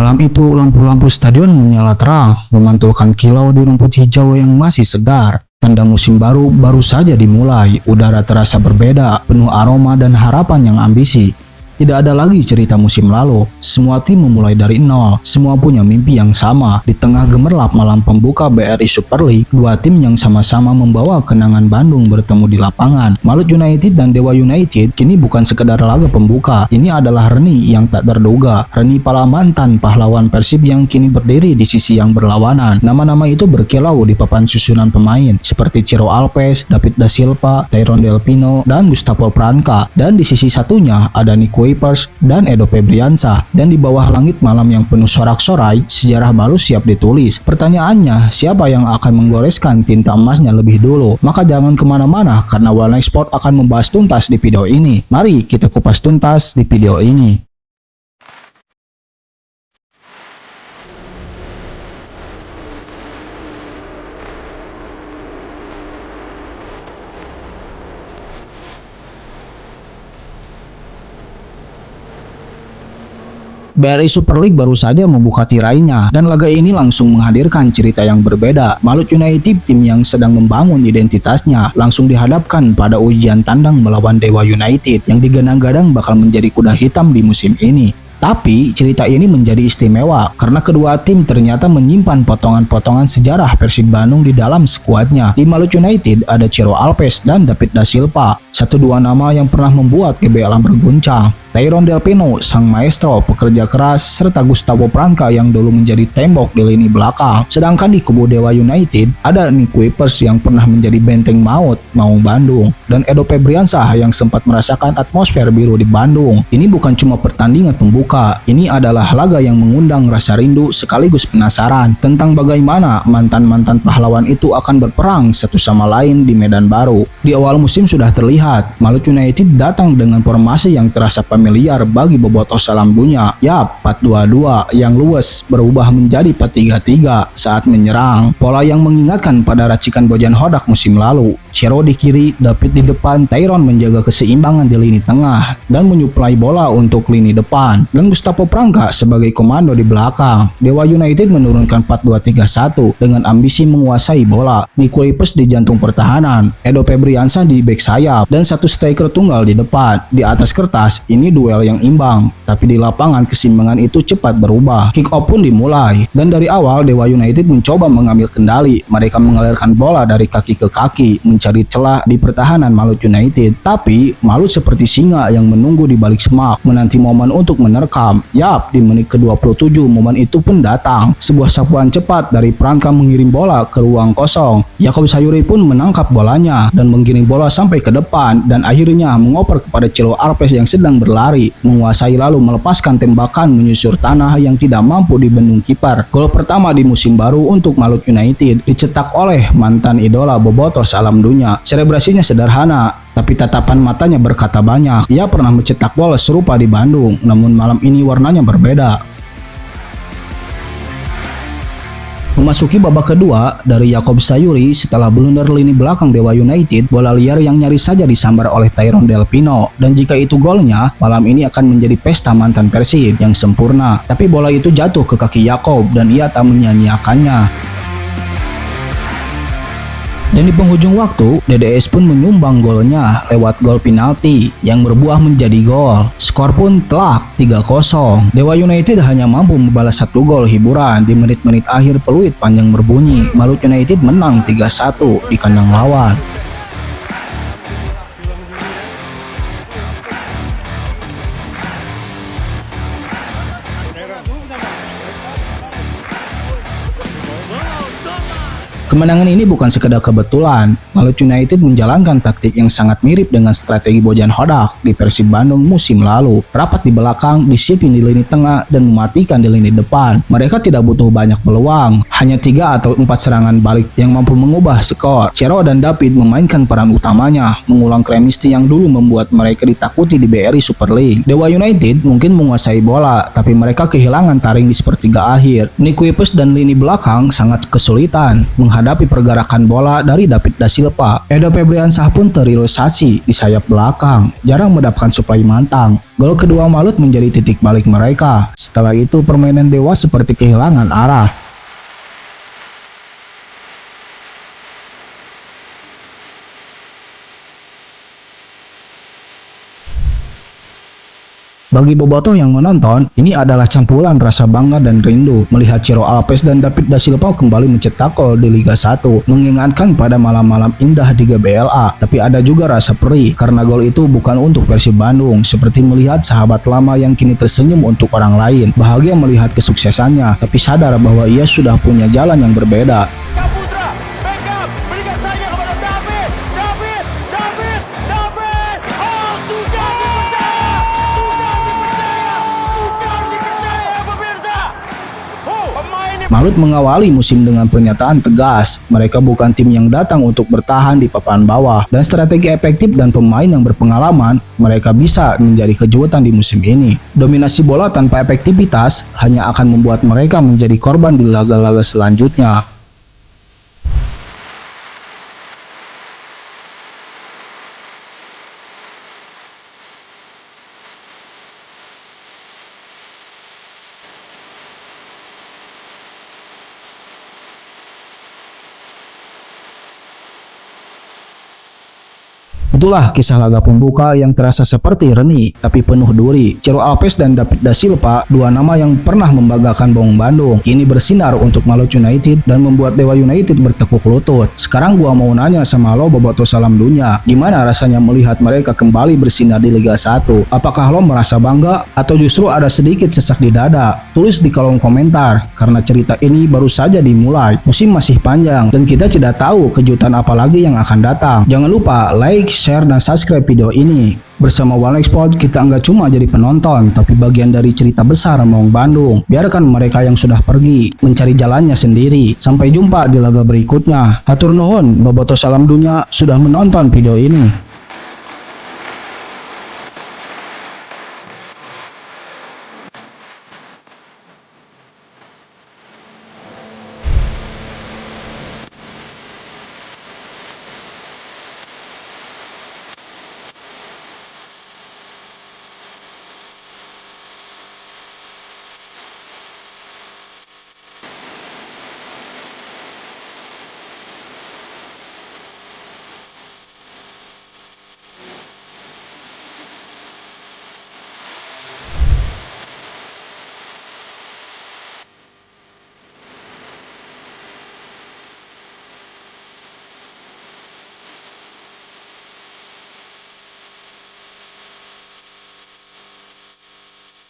Malam itu lampu-lampu stadion menyala terang, memantulkan kilau di rumput hijau yang masih segar. Tanda musim baru saja dimulai, udara terasa berbeda, penuh aroma dan harapan yang ambisi. Tidak ada lagi cerita musim lalu, semua tim memulai dari nol, semua punya mimpi yang sama. Di tengah gemerlap malam pembuka BRI Super League, dua tim yang sama-sama membawa kenangan Bandung bertemu di lapangan. Malut United dan Dewa United kini bukan sekedar laga pembuka, ini adalah Reni yang tak terduga. Reni pala mantan pahlawan Persib yang kini berdiri di sisi yang berlawanan. Nama-nama itu berkilau di papan susunan pemain, seperti Ciro Alves, David Da Silva, Tyrone Del Pino, dan Gustavo Pranca. Dan di sisi satunya ada Nico Kuipers dan Edo Febriansah. Dan di bawah langit malam yang penuh sorak-sorai, sejarah baru siap ditulis. Pertanyaannya, siapa yang akan menggoreskan tinta emasnya lebih dulu? Maka jangan kemana-mana, karena Warna Sport akan membahas tuntas di video ini. Mari kita kupas tuntas di video ini. BRI Super League baru saja membuka tirainya, dan laga ini langsung menghadirkan cerita yang berbeda. Malut United, tim yang sedang membangun identitasnya, langsung dihadapkan pada ujian tandang melawan Dewa United yang digadang-gadang bakal menjadi kuda hitam di musim ini. Tapi cerita ini menjadi istimewa karena kedua tim ternyata menyimpan potongan-potongan sejarah Persib Bandung di dalam skuadnya. Di Malut United ada Ciro Alves dan David Da Silva, satu dua nama yang pernah membuat GBLA berguncang. Tyrone Del Pino, sang maestro pekerja keras, serta Gustavo Pranca yang dulu menjadi tembok di lini belakang. Sedangkan di kubu Dewa United ada Nico Kuipers yang pernah menjadi benteng maut Maung Bandung, dan Edo Febriansah yang sempat merasakan atmosfer biru di Bandung. Ini bukan cuma pertandingan pembuka, ini adalah laga yang mengundang rasa rindu sekaligus penasaran tentang bagaimana mantan-mantan pahlawan itu akan berperang satu sama lain di medan baru. Di awal musim sudah terlihat, Malut United datang dengan formasi yang terasa familiar bagi bobotoh salam dunia. Yap, 4-2-2 yang luwes berubah menjadi 4-3-3 saat menyerang. Pola yang mengingatkan pada racikan Bojan Hodak musim lalu. Ciro di kiri, David di depan, Tyrone menjaga keseimbangan di lini tengah dan menyuplai bola untuk lini depan, dan Gustavo Pranca sebagai komando di belakang. Dewa United menurunkan 4-2-3-1 dengan ambisi menguasai bola. Nico Kuipers di jantung pertahanan, Edo Febriansah di bek sayap, dan satu striker tunggal di depan. Di atas kertas, ini duel yang imbang, tapi di lapangan keseimbangan itu cepat berubah. Kick off pun dimulai, dan dari awal Dewa United mencoba mengambil kendali. Mereka mengalirkan bola dari kaki ke kaki, mencari celah di pertahanan Malut United. Tapi Malut seperti singa yang menunggu di balik semak, menanti momen untuk menerkam. Yap, di menit ke-27 momen itu pun datang. Sebuah sapuan cepat dari Pranca mengirim bola ke ruang kosong. Jakob Sayuri pun menangkap bolanya dan menggiring bola sampai ke depan, dan akhirnya mengoper kepada Ciro Alves yang sedang berlari, menguasai lalu melepaskan tembakan menyusur tanah yang tidak mampu dibendung kiper. Gol pertama di musim baru untuk Malut United dicetak oleh mantan idola bobotoh salam dunia. Selebrasinya sederhana, tapi tatapan matanya berkata banyak. Ia pernah mencetak gol serupa di Bandung, namun malam ini warnanya berbeda. Memasuki babak kedua, dari Jakob Sayuri setelah blunder lini belakang Dewa United, bola liar yang nyaris saja disambar oleh Tyrone Del Pino. Dan jika itu golnya, malam ini akan menjadi pesta mantan Persib yang sempurna. Tapi bola itu jatuh ke kaki Jakob dan ia tak menyanyiakannya. Dan di penghujung waktu, DDS pun menyumbang golnya lewat gol penalti yang berbuah menjadi gol. Skor pun telak 3-0. Dewa United hanya mampu membalas satu gol hiburan di menit-menit akhir peluit panjang berbunyi. Malut United menang 3-1 di kandang lawan. Kemenangan ini bukan sekedar kebetulan. Malut United menjalankan taktik yang sangat mirip dengan strategi Bojan Hodak di Persib Bandung musim lalu. Rapat di belakang, disiplin di lini tengah, dan mematikan di lini depan. Mereka tidak butuh banyak peluang, hanya 3 atau 4 serangan balik yang mampu mengubah skor. Ciro dan David memainkan peran utamanya, mengulang chemistry yang dulu membuat mereka ditakuti di BRI Super League. Dewa United mungkin menguasai bola, tapi mereka kehilangan taring di sepertiga akhir. Nico Kuipers dan lini belakang sangat kesulitan menghadapi pergerakan bola dari David da Silva. Edo Febriansah pun terrealisasi di sayap belakang, jarang mendapatkan suplai mantang. Gol kedua Malut menjadi titik balik mereka. Setelah itu permainan Dewa seperti kehilangan arah. Bagi bobotoh yang menonton, ini adalah campuran rasa bangga dan rindu melihat Ciro Alves dan David da Silva kembali mencetak gol di Liga 1, mengingatkan pada malam-malam indah di GBLA. Tapi ada juga rasa perih karena gol itu bukan untuk Persib Bandung, seperti melihat sahabat lama yang kini tersenyum untuk orang lain, bahagia melihat kesuksesannya, tapi sadar bahwa ia sudah punya jalan yang berbeda. Malut mengawali musim dengan pernyataan tegas, mereka bukan tim yang datang untuk bertahan di papan bawah, dan strategi efektif dan pemain yang berpengalaman, mereka bisa menjadi kejutan di musim ini. Dominasi bola tanpa efektivitas hanya akan membuat mereka menjadi korban di laga-laga selanjutnya. Itulah kisah laga pembuka yang terasa seperti reni, tapi penuh duri. Ciro Alves dan David da Silva, dua nama yang pernah membanggakan Bawang Bandung, kini bersinar untuk Malut United dan membuat Dewa United bertekuk lutut. Sekarang gua mau nanya sama lo bobotoh salam dunia, gimana rasanya melihat mereka kembali bersinar di Liga 1? Apakah lo merasa bangga atau justru ada sedikit sesak di dada? Tulis di kolom komentar, karena cerita ini baru saja dimulai. Musim masih panjang dan kita tidak tahu kejutan apa lagi yang akan datang. Jangan lupa like, share, dan subscribe video ini. Bersama OneXport, kita nggak cuma jadi penonton, tapi bagian dari cerita besar Maung Bandung. Biarkan mereka yang sudah pergi mencari jalannya sendiri. Sampai jumpa di laga berikutnya. Hatur nuhun, bobotoh salam dunia sudah menonton video ini.